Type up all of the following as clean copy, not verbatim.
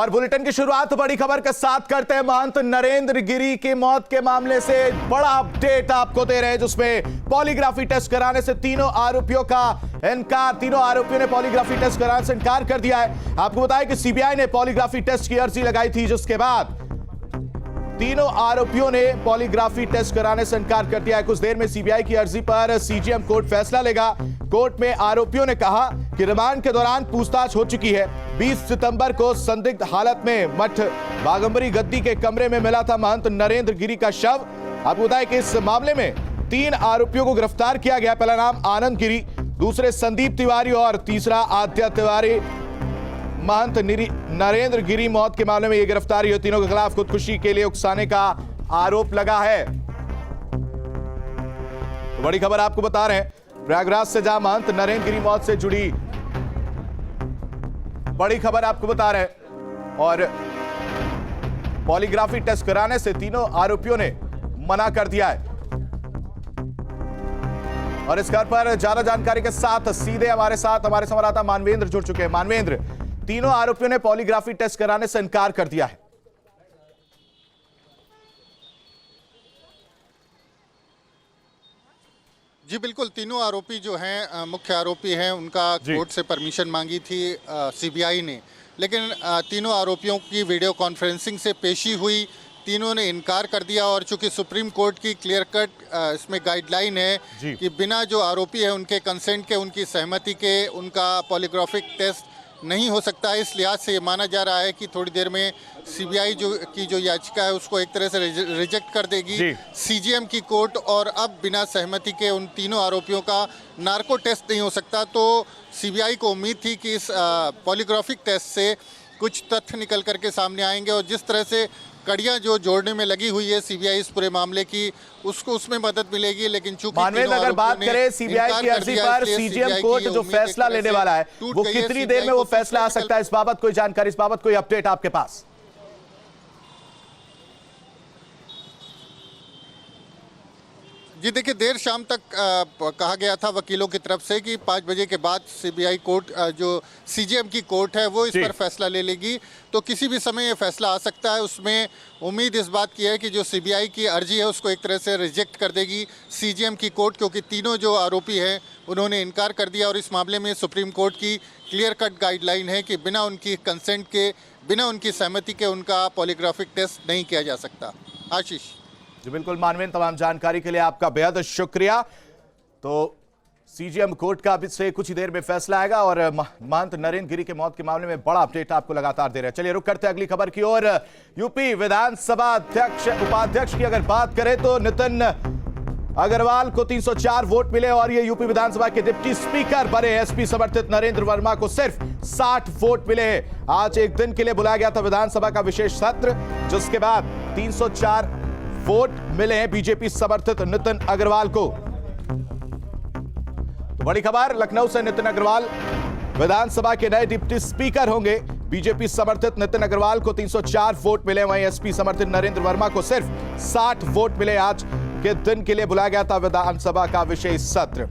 और बुलेटिन की शुरुआत बड़ी खबर के साथ करते हैं। महंत नरेंद्र गिरी की मौत के मामले से बड़ा अपडेट आपको दे रहे हैं, जिसमें पॉलीग्राफी टेस्ट कराने से तीनों आरोपियों ने पॉलीग्राफी टेस्ट कराने से इनकार कर दिया है। आपको बताएं कि सीबीआई ने पॉलीग्राफी टेस्ट की अर्जी लगाई थी, जिसके बाद तीनों आरोपियों ने पॉलीग्राफी टेस्ट कराने से इनकार कर दिया है। कुछ देर में सीबीआई की अर्जी पर सीजीएम कोर्ट फैसला लेगा। कोर्ट में आरोपियों ने कहा कि रिमांड के दौरान पूछताछ हो चुकी है। 20 सितंबर को संदिग्ध हालत में मठ बागंबरी गद्दी के कमरे में मिला था महंत नरेंद्र गिरी का शव। आपको बताएं कि इस मामले में 3 आरोपियों को गिरफ्तार किया गया। पहला नाम आनंद गिरी, दूसरे संदीप तिवारी और तीसरा आद्या तिवारी। महंत नरेंद्र गिरी मौत के मामले में यह गिरफ्तारी है। तीनों के खिलाफ खुदकुशी के लिए उकसाने का आरोप लगा है। तो बड़ी खबर आपको बता रहे हैं, प्रयागराज से जहां महंत नरेंद्र गिरी मौत से जुड़ी बड़ी खबर आपको बता रहे हैं, और पॉलीग्राफी टेस्ट कराने से तीनों आरोपियों ने मना कर दिया है। और इस खबर पर ज्यादा जानकारी के साथ सीधे हमारे संवाददाता मानवेंद्र जुड़ चुके हैं। मानवेंद्र, तीनों आरोपियों ने पॉलीग्राफी टेस्ट कराने से इनकार कर दिया है। जी बिल्कुल, तीनों आरोपी जो हैं मुख्य आरोपी हैं, उनका कोर्ट से परमिशन मांगी थी सीबीआई ने, लेकिन तीनों आरोपियों की वीडियो कॉन्फ्रेंसिंग से पेशी हुई। तीनों ने इनकार कर दिया, और चूंकि सुप्रीम कोर्ट की क्लियर कट इसमें गाइडलाइन है कि बिना जो आरोपी है उनके कंसेंट के, उनकी सहमति के, उनका पॉलीग्राफिक टेस्ट नहीं हो सकता है। इस लिहाज से ये माना जा रहा है कि थोड़ी देर में सीबीआई जो याचिका है उसको एक तरह से रिजेक्ट कर देगी सीजीएम की कोर्ट, और अब बिना सहमति के उन तीनों आरोपियों का नार्को टेस्ट नहीं हो सकता। तो सीबीआई को उम्मीद थी कि इस पॉलीग्राफिक टेस्ट से कुछ तथ्य निकल करके सामने आएंगे, और जिस तरह से कड़ियां जो जोड़ने में लगी हुई है सीबीआई इस पूरे मामले की, उसको उसमें मदद मिलेगी। लेकिन चूंकि अगर बात करें सीबीआई की अर्जी पर सीजीएम कोर्ट जो फैसला लेने वाला है, वो कितनी देर में वो फैसला आ सकता है, इस बाबत कोई जानकारी, इस बाबत कोई अपडेट आपके पास? जी देखिए, देर शाम तक कहा गया था वकीलों की तरफ से कि 5 बजे के बाद सीबीआई कोर्ट जो सीजीएम की कोर्ट है वो इस पर फैसला ले लेगी। तो किसी भी समय ये फैसला आ सकता है। उसमें उम्मीद इस बात की है कि जो सीबीआई की अर्जी है उसको एक तरह से रिजेक्ट कर देगी सीजीएम की कोर्ट, क्योंकि तीनों जो आरोपी हैं उन्होंने इनकार कर दिया, और इस मामले में सुप्रीम कोर्ट की क्लियर कट गाइडलाइन है कि बिना उनकी कंसेंट के, बिना उनकी सहमति के उनका पॉलीग्राफिक टेस्ट नहीं किया जा सकता। आशीष जी बिल्कुल मानवेंद्र, तमाम जानकारी के लिए आपका बेहद शुक्रिया। तो सीजीएम कोर्ट का से कुछ ही देर में फैसला आएगा, और महंत नरेंद्र गिरी के मौत के मामले में बड़ा अपडेट आपको लगातार दे रहे हैं। चलिए रुक करते हैं अगली खबर की ओर। यूपी विधानसभा उपाध्यक्ष की अगर बात करें तो नितिन अग्रवाल को 304 वोट मिले, और ये यूपी विधानसभा के डिप्टी स्पीकर बने। एसपी समर्थित नरेंद्र वर्मा को सिर्फ 60 वोट मिले। आज एक दिन के लिए बुलाया गया था विधानसभा का विशेष सत्र, जिसके बाद 304 वोट मिले हैं बीजेपी समर्थित नितिन अग्रवाल को। तो बड़ी खबर, लखनऊ से नितिन अग्रवाल विधानसभा के नए डिप्टी स्पीकर होंगे। बीजेपी समर्थित नितिन अग्रवाल को 304 वोट मिले, वहीं एसपी समर्थित नरेंद्र वर्मा को सिर्फ 60 वोट मिले। आज के दिन के लिए बुलाया गया था विधानसभा का विशेष सत्र।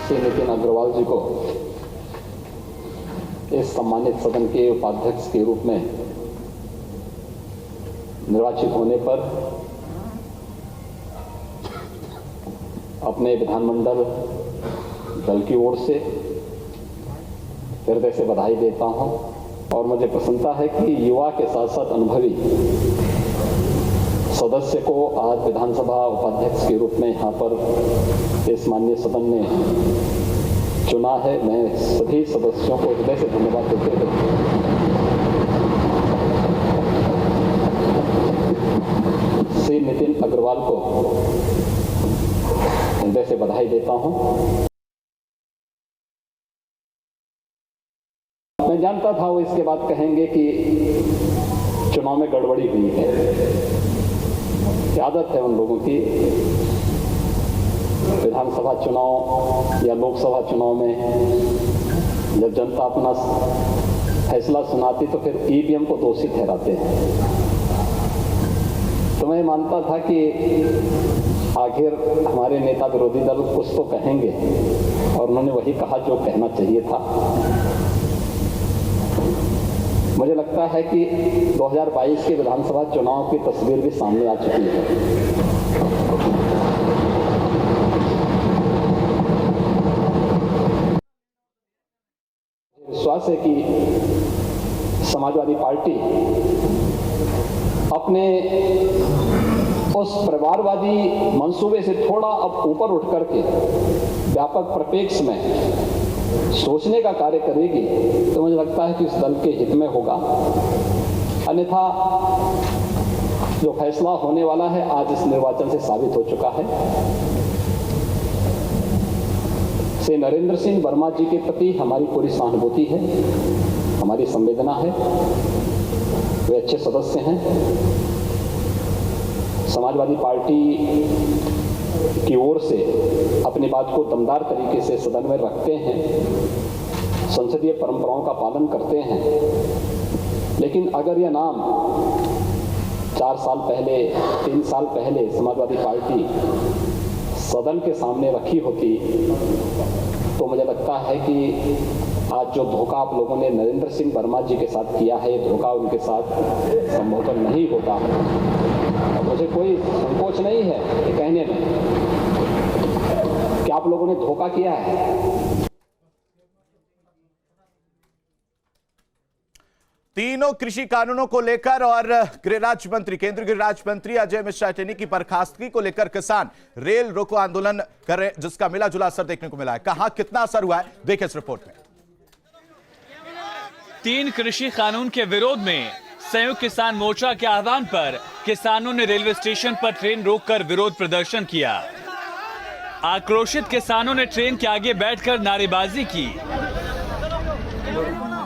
श्री नितिन अग्रवाल जी को इस सम्मानित सदन के उपाध्यक्ष के रूप में निर्वाचित होने पर अपने विधानमंडल दल की ओर से हृदय से बधाई देता हूं, और मुझे प्रसन्नता है कि युवा के साथ साथ अनुभवी सदस्य को आज विधानसभा उपाध्यक्ष के रूप में यहां पर इस माननीय सदन ने चुना है। मैं सभी सदस्यों को हृदय से धन्यवाद देते हुए श्री नितिन अग्रवाल को हृदय से बधाई देता हूं। मैं जानता था वो इसके बाद कहेंगे कि चुनाव में गड़बड़ी हुई है। आदत है उन लोगों की, विधानसभा चुनाव या लोकसभा चुनाव में जब जनता अपना फैसला सुनाती तो फिर ईवीएम को दोषी ठहराते हैं। तो मैं मानता था कि आखिर हमारे नेता विरोधी दल कुछ तो कहेंगे, और उन्होंने वही कहा जो कहना चाहिए था। मुझे लगता है कि 2022 के विधानसभा चुनाव की तस्वीर भी सामने आ चुकी है। विश्वास है कि समाजवादी पार्टी अपने उस परिवारवादी मंसूबे से थोड़ा अब ऊपर उठ करके व्यापक परिप्रेक्ष्य में सोचने का कार्य करेगी, तो मुझे लगता है कि इस दल के हित में होगा। अन्यथा जो फैसला होने वाला है आज इस निर्वाचन से साबित हो चुका है। श्री नरेंद्र सिंह वर्मा जी के प्रति हमारी पूरी सहानुभूति है, हमारी संवेदना है। वे अच्छे सदस्य हैं, समाजवादी पार्टी की ओर से अपनी बात को दमदार तरीके से सदन में रखते हैं, संसदीय परंपराओं का पालन करते हैं। लेकिन अगर यह नाम 4 साल पहले, 3 साल पहले समाजवादी पार्टी सदन के सामने रखी होती, तो मुझे लगता है कि आज जो धोखा आप लोगों ने नरेंद्र सिंह वर्मा जी के साथ किया है, ये धोखा उनके साथ संभवतः नहीं होता। और मुझे कोई संकोच नहीं है ये कहने में कि आप लोगों ने धोखा किया है। तीनों कृषि कानूनों को लेकर और गृह राज्य मंत्री, केंद्रीय गृह राज्य मंत्री अजय मिश्रा टेनी की बर्खास्तगी को लेकर किसान रेल रोको आंदोलन कर रहे, जिसका मिला जुला असर देखने को मिला है। कहां कितना असर हुआ है, देखिए इस रिपोर्ट में। 3 कृषि कानून के विरोध में संयुक्त किसान मोर्चा के आह्वान पर किसानों ने रेलवे स्टेशन पर ट्रेन रोककर विरोध प्रदर्शन किया। आक्रोशित किसानों ने ट्रेन के आगे बैठकर नारेबाजी की।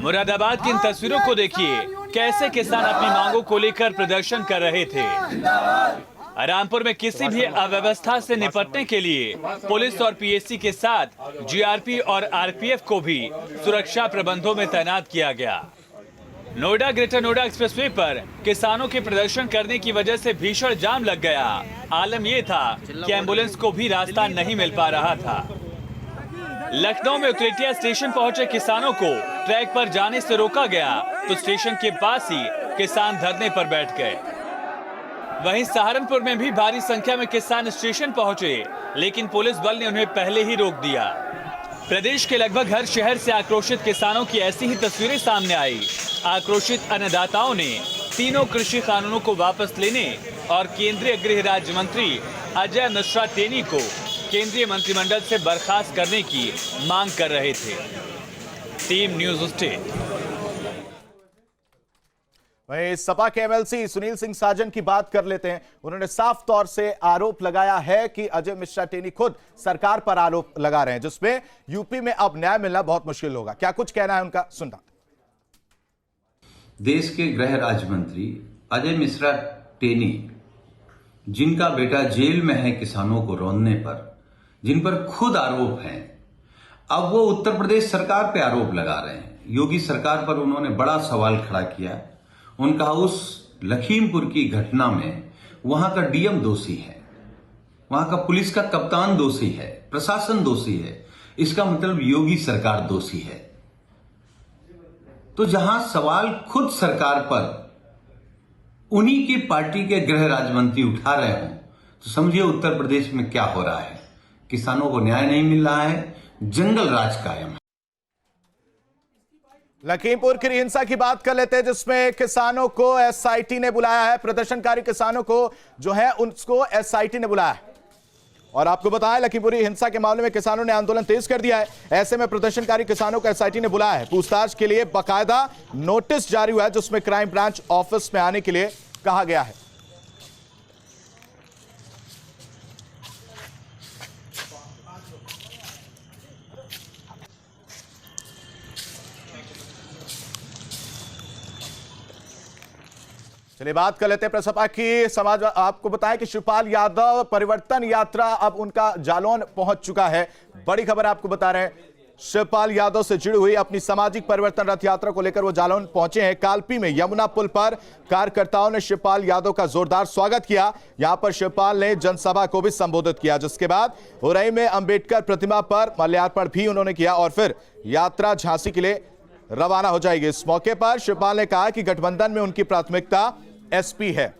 मुरादाबाद की इन तस्वीरों को देखिए, कैसे किसान अपनी मांगों को लेकर प्रदर्शन कर रहे थे। रामपुर में किसी भी अव्यवस्था से निपटने के लिए पुलिस और पीएससी के साथ जीआरपी और आरपीएफ को भी सुरक्षा प्रबंधों में तैनात किया गया। नोएडा ग्रेटर नोएडा एक्सप्रेसवे पर किसानों के प्रदर्शन करने की वजह से भीषण जाम लग गया। आलम यह था कि एम्बुलेंस को भी रास्ता नहीं मिल पा रहा था। लखनऊ में उतरेटिया स्टेशन पहुंचे किसानों को ट्रैक पर जाने से रोका गया, तो स्टेशन के पास ही किसान धरने पर बैठ गए। वहीं सहारनपुर में भी भारी संख्या में किसान स्टेशन पहुंचे, लेकिन पुलिस बल ने उन्हें पहले ही रोक दिया। प्रदेश के लगभग हर शहर से आक्रोशित किसानों की ऐसी ही तस्वीरें सामने आई। आक्रोशित अन्नदाताओं ने तीनों कृषि कानूनों को वापस लेने और केंद्रीय गृह राज्य मंत्री अजय मिश्रा टेनी को केंद्रीय मंत्रिमंडल से बर्खास्त करने की मांग कर रहे थे। Team news state. वहीं सपा के एमएलसी सुनील सिंह साजन की बात कर लेते हैं। उन्होंने साफ तौर से आरोप लगाया है कि अजय मिश्रा टेनी खुद सरकार पर आरोप लगा रहे हैं, जिसमें यूपी में अब न्याय मिलना बहुत मुश्किल होगा। क्या कुछ कहना है उनका, सुनना। देश के गृह राज्य मंत्री अजय मिश्रा टेनी, जिनका बेटा जेल में है किसानों को रौंदने पर, जिन पर खुद आरोप हैं, अब वो उत्तर प्रदेश सरकार पे आरोप लगा रहे हैं। योगी सरकार पर उन्होंने बड़ा सवाल खड़ा किया। उनका उस लखीमपुर की घटना में वहां का डीएम दोषी है, वहां का पुलिस का कप्तान दोषी है, प्रशासन दोषी है। इसका मतलब योगी सरकार दोषी है। तो जहां सवाल खुद सरकार पर उन्हीं की पार्टी के गृह राज्य मंत्री उठा रहे हों, तो समझिए उत्तर प्रदेश में क्या हो रहा है। किसानों को न्याय नहीं मिल रहा है, जंगल राज कायम है। लखीमपुर की हिंसा की बात कर लेते हैं, जिसमें किसानों को एसआईटी ने बुलाया है। प्रदर्शनकारी किसानों को जो है उनको एसआईटी ने बुलाया है। और आपको बताया, लखीमपुरी हिंसा के मामले में किसानों ने आंदोलन तेज कर दिया है। ऐसे में प्रदर्शनकारी किसानों को एसआईटी ने बुलाया है। पूछताछ के लिए बाकायदा नोटिस जारी हुआ है, जिसमें क्राइम ब्रांच ऑफिस में आने के लिए कहा गया है। चलिए बात कर लेते हैं प्रसपा की। समाज आपको बताएं कि शिवपाल यादव परिवर्तन यात्रा अब उनका जालौन पहुंच चुका है। बड़ी खबर आपको बता रहे हैं, शिवपाल यादव से जुड़ी हुई अपनी सामाजिक परिवर्तन रथ यात्रा को लेकर वो जालौन पहुंचे हैं। कालपी में यमुना पुल पर कार्यकर्ताओं ने शिवपाल यादव का जोरदार स्वागत किया। यहां पर शिवपाल ने जनसभा को भी संबोधित किया, जिसके बाद उरई में अंबेडकर प्रतिमा पर माल्यार्पण भी उन्होंने किया और फिर यात्रा झांसी के लिए रवाना हो जाएगी। इस मौके पर शिवपाल ने कहा कि गठबंधन में उनकी प्राथमिकता एसपी है।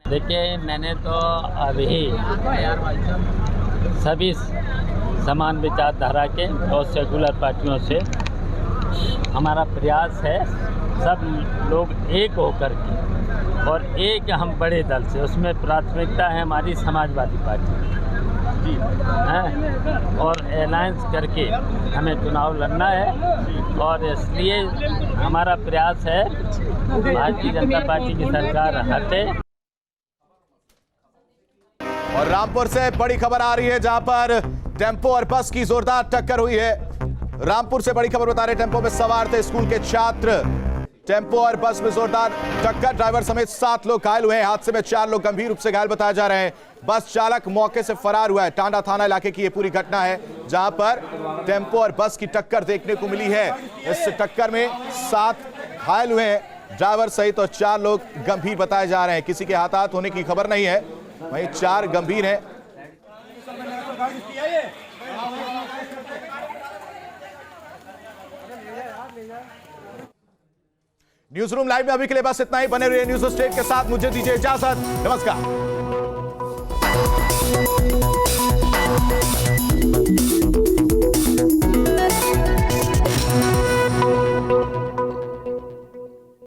देखिए, मैंने तो अभी सभी समान विचारधारा के और सेकुलर पार्टियों से हमारा प्रयास है सब लोग एक होकर के और एक हम बड़े दल से, उसमें प्राथमिकता है हमारी समाजवादी पार्टी है और अलायंस करके हमें चुनाव लड़ना है और इसलिए हमारा प्रयास है भारतीय जनता पार्टी की सरकार हटे। और रामपुर से बड़ी खबर आ रही है जहां पर टेंपो और बस की जोरदार टक्कर हुई है। रामपुर से बड़ी खबर बता रहे, टेंपो में सवार थे स्कूल के छात्र, टेंपो और बस में जोरदार टक्कर, ड्राइवर समेत 7 लोग घायल हुए हैं। हादसे में 4 लोग गंभीर रूप से घायल बताए जा रहे हैं। बस चालक मौके से फरार हुआ है। टांडा थाना इलाके की यह पूरी घटना है जहां पर टेंपो और बस की टक्कर देखने को मिली है। इस टक्कर में 7 घायल हुए हैं, ड्राइवर सहित और 4 लोग गंभीर बताए जा रहे हैं। किसी के हाथ होने की खबर नहीं है, वहीं 4 गंभीर हैं। न्यूज रूम लाइव में अभी के लिए बस इतना ही। बने रहिए न्यूज स्टेट के साथ। मुझे दीजिए इजाजत, नमस्कार।